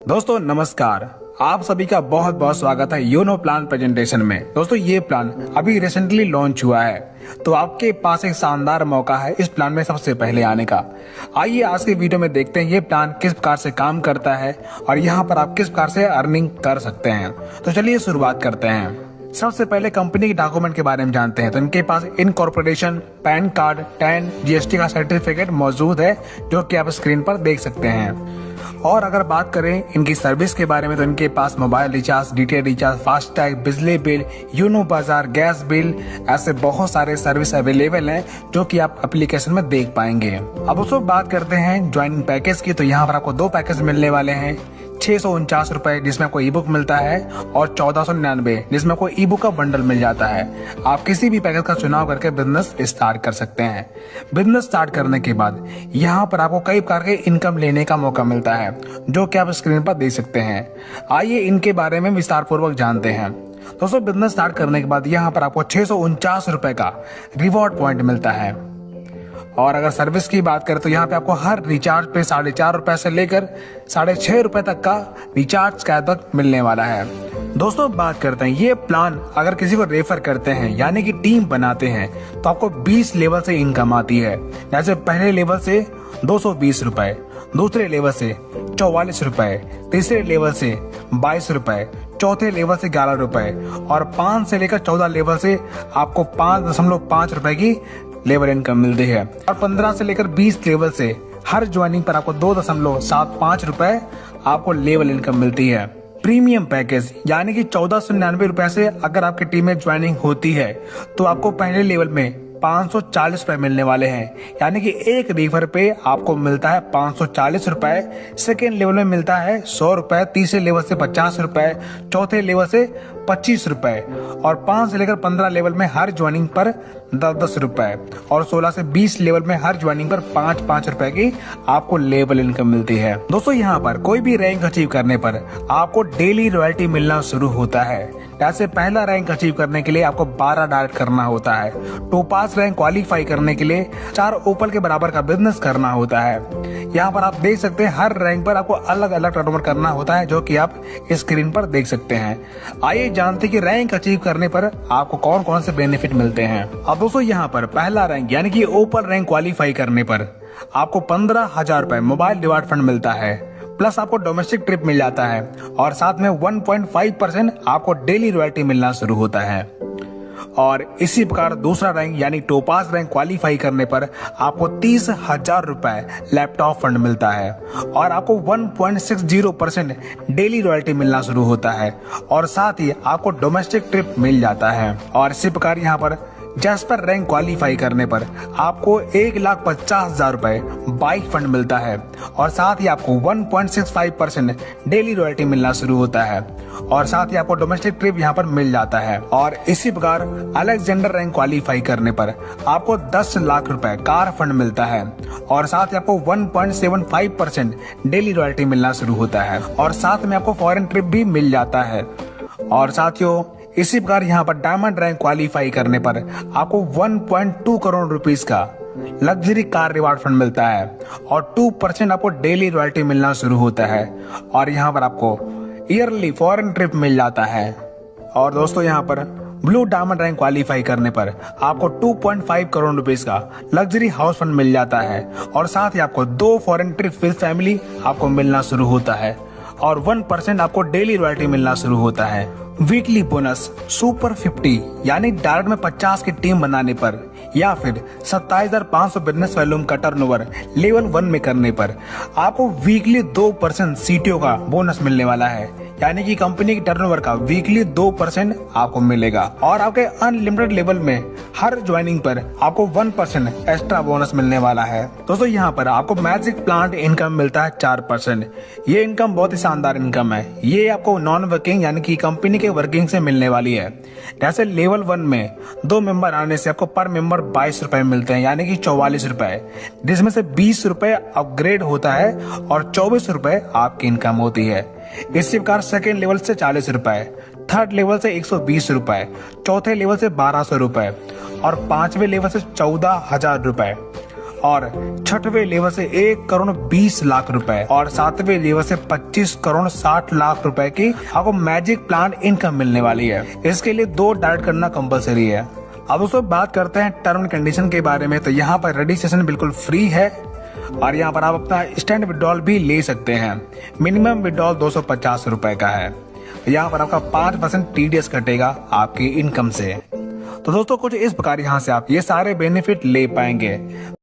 दोस्तों नमस्कार। आप सभी का बहुत बहुत स्वागत है योनो प्लान प्रेजेंटेशन में। दोस्तों ये प्लान अभी रिसेंटली लॉन्च हुआ है, तो आपके पास एक शानदार मौका है इस प्लान में सबसे पहले आने का। आइए आज के वीडियो में देखते हैं ये प्लान किस प्रकार से काम करता है और यहाँ पर आप किस प्रकार से अर्निंग कर सकते हैं। तो चलिए शुरुआत करते हैं। सबसे पहले कंपनी के डॉक्यूमेंट के बारे में जानते हैं। तो इनके पास incorporation, PAN card, TAN, GST का सर्टिफिकेट मौजूद है, जो कि आप स्क्रीन पर देख सकते हैं। और अगर बात करें इनकी सर्विस के बारे में, तो इनके पास mobile recharge, DTH recharge, FASTag, बिजली बिल, यूनो बाजार, गैस बिल, ऐसे बहुत सारे सर्विस अवेलेबल हैं जो कि आप एप्लीकेशन में देख पाएंगे। अब उसको बात करते हैं ज्वाइनिंग पैकेज की। तो यहाँ पर आपको दो पैकेज मिलने वाले हैं। 649 रुपए जिसमें आपको ई बुक मिलता है और 1499 जिसमें आपको ई बुक का बंडल मिल जाता है। आप किसी भी पैकेज का चुनाव करके बिजनेस स्टार्ट कर सकते हैं। बिजनेस स्टार्ट करने के बाद यहाँ पर आपको कई प्रकार के इनकम लेने का मौका मिलता है, जो कि आप स्क्रीन पर देख सकते हैं। आइए इनके बारे में विस्तार पूर्वक जानते हैं। दोस्तों बिजनेस स्टार्ट करने के बाद यहाँ पर आपको 649 रुपए का रिवॉर्ड पॉइंट मिलता है। और अगर सर्विस की बात करें तो यहाँ पे आपको हर रिचार्ज पे 4.5 रुपए से लेकर 6.5 रुपए तक का रिचार्ज कैशबैक मिलने वाला है। दोस्तों बात करते हैं ये प्लान अगर किसी को रेफर करते हैं यानी कि टीम बनाते हैं तो आपको 20 लेवल से इनकम आती है। जैसे पहले लेवल से 220 रुपए, दूसरे लेवल से 44 रुपए, तीसरे लेवल से 22 रुपए, चौथे लेवल से 11 रुपए और 5 से लेकर 14 लेवल से आपको 5.5 रुपए की लेवल इनकम मिलती है। और 15 से लेकर 20 लेवल से हर ज्वाइनिंग पर आपको 2.75 रुपए आपको लेवल इनकम मिलती है। प्रीमियम पैकेज यानी कि 1499 रुपए से अगर आपकी टीम में ज्वाइनिंग होती है तो आपको पहले लेवल में 540 रुपए मिलने वाले हैं, यानी कि एक रेफर पे आपको मिलता है 540 रुपए। सेकेंड लेवल में मिलता है 100 रुपए, तीसरे लेवल से 50 रुपए, चौथे लेवल से 25 रुपए और 5 से लेकर 15 लेवल में हर ज्वाइनिंग पर 10 रुपए और 16 से 20 लेवल में हर ज्वाइनिंग पर 5 रुपए की आपको लेवल इनकम मिलती है। दोस्तों यहाँ पर कोई भी रैंक अचीव करने पर आपको डेली रॉयल्टी मिलना शुरू होता है। जैसे पहला रैंक अचीव करने के लिए आपको 12 डायरेक्ट करना होता है। टॉपास रैंक क्वालिफाई करने के लिए 4 ओपल के बराबर का बिजनेस करना होता है। यहाँ पर आप देख सकते हैं हर रैंक पर आपको अलग अलग टर्नओवर करना होता है, जो कि आप स्क्रीन पर देख सकते हैं। आइए जानते हैं कि रैंक अचीव करने पर आपको कौन कौन से बेनिफिट मिलते हैं। अब दोस्तों यहाँ पर पहला रैंक यानी कि ओपल रैंक क्वालिफाई करने पर आपको 15,000 रुपए मोबाइल रिवार्ड फंड मिलता है, प्लस आपको डोमेस्टिक ट्रिप मिल जाता है और साथ में 1.5% आपको डेली रॉयल्टी मिलना शुरू होता है। और इसी प्रकार दूसरा रैंक यानी टोपास रैंक क्वालिफाई करने पर आपको 30,000 रुपए लैपटॉप फंड मिलता है और आपको 1.60% डेली रॉयल्टी मिलना शुरू होता है और साथ ही आपको डोमेस्टिक ट्रिप मिल जाता है। और इसी प्रकार यहाँ पर जैस्पर रैंक क्वालिफाई करने पर आपको 1,50,000 रुपए बाइक फंड मिलता है और साथ ही आपको 1.65% डेली रॉयल्टी मिलना शुरू होता है और साथ ही आपको डोमेस्टिक ट्रिप यहाँ पर मिल जाता है। और इसी प्रकार अलेक्जेंडर रैंक क्वालिफाई करने पर आपको 10 लाख रुपए कार फंड मिलता है और साथ ही आपको 1.75% डेली रॉयल्टी मिलना शुरू होता है और साथ में आपको फॉरेन ट्रिप भी मिल जाता है। और साथियों इसी प्रकार यहाँ पर डायमंड रैंक क्वालिफाई करने पर आपको 1.2 करोड़ रुपीस का लग्जरी कार रिवार्ड फंड मिलता है और 2% आपको डेली रॉयल्टी मिलना शुरू होता है और यहाँ पर आपको ईयरली फॉरेन ट्रिप मिल जाता है। और दोस्तों यहाँ पर ब्लू डायमंड रैंक क्वालिफाई करने पर आपको 2.5 करोड़ रुपीस का लग्जरी हाउस फंड मिल जाता है और साथ ही आपको 2 फॉरेन ट्रिप विद फैमिली आपको मिलना शुरू होता है और 1% आपको डेली रॉयल्टी मिलना शुरू होता है। वीकली बोनस सुपर 50 यानी डायरेक्ट में 50 की टीम बनाने पर या फिर 27,500 बिजनेस वॉल्यूम का टर्नओवर लेवल 1 में करने पर आपको वीकली 2% सीटीओ का बोनस मिलने वाला है, यानी कि कंपनी की टर्नओवर का वीकली 2% आपको मिलेगा। और आपके अनलिमिटेड लेवल में हर ज्वाइनिंग पर आपको 1% एक्स्ट्रा बोनस मिलने वाला है। दोस्तों यहाँ पर आपको मैजिक प्लांट इनकम मिलता है 4%। ये इनकम बहुत ही शानदार इनकम है। ये आपको नॉन वर्किंग यानी कि कंपनी के वर्किंग से मिलने वाली है। जैसे लेवल 1 में 2 मेंबर आने से आपको पर मेंबर 22 रुपए मिलते हैं, यानी कि 44 रुपए, जिसमें से 20 रुपए अपग्रेड होता है और 24 रुपए आपकी इनकम होती है। इसी प्रकार सेकेंड लेवल से 40 रुपए, थर्ड लेवल से 120 रुपए, चौथे लेवल से 1200 रुपए और 5वें लेवल से 14,000 रुपए और छठवें लेवल से 1,20,00,000 रुपए और 7वें लेवल से 25,60,00,000 रुपए की आपको मैजिक प्लांट इनकम मिलने वाली है। इसके लिए 2 डायरेक्ट करना कंपलसरी है। अब दोस्तों बात करते हैं टर्म एंड कंडीशन के बारे में। तो यहाँ पर रजिस्ट्रेशन बिल्कुल फ्री है और यहाँ पर आप अपना इंस्टेंट विड्रॉल भी ले सकते हैं। मिनिमम विड्रॉल 250 रुपए का है। यहाँ पर आपका 5% TDS कटेगा आपकी इनकम से। तो दोस्तों कुछ इस प्रकार यहाँ से आप ये सारे बेनिफिट ले पाएंगे।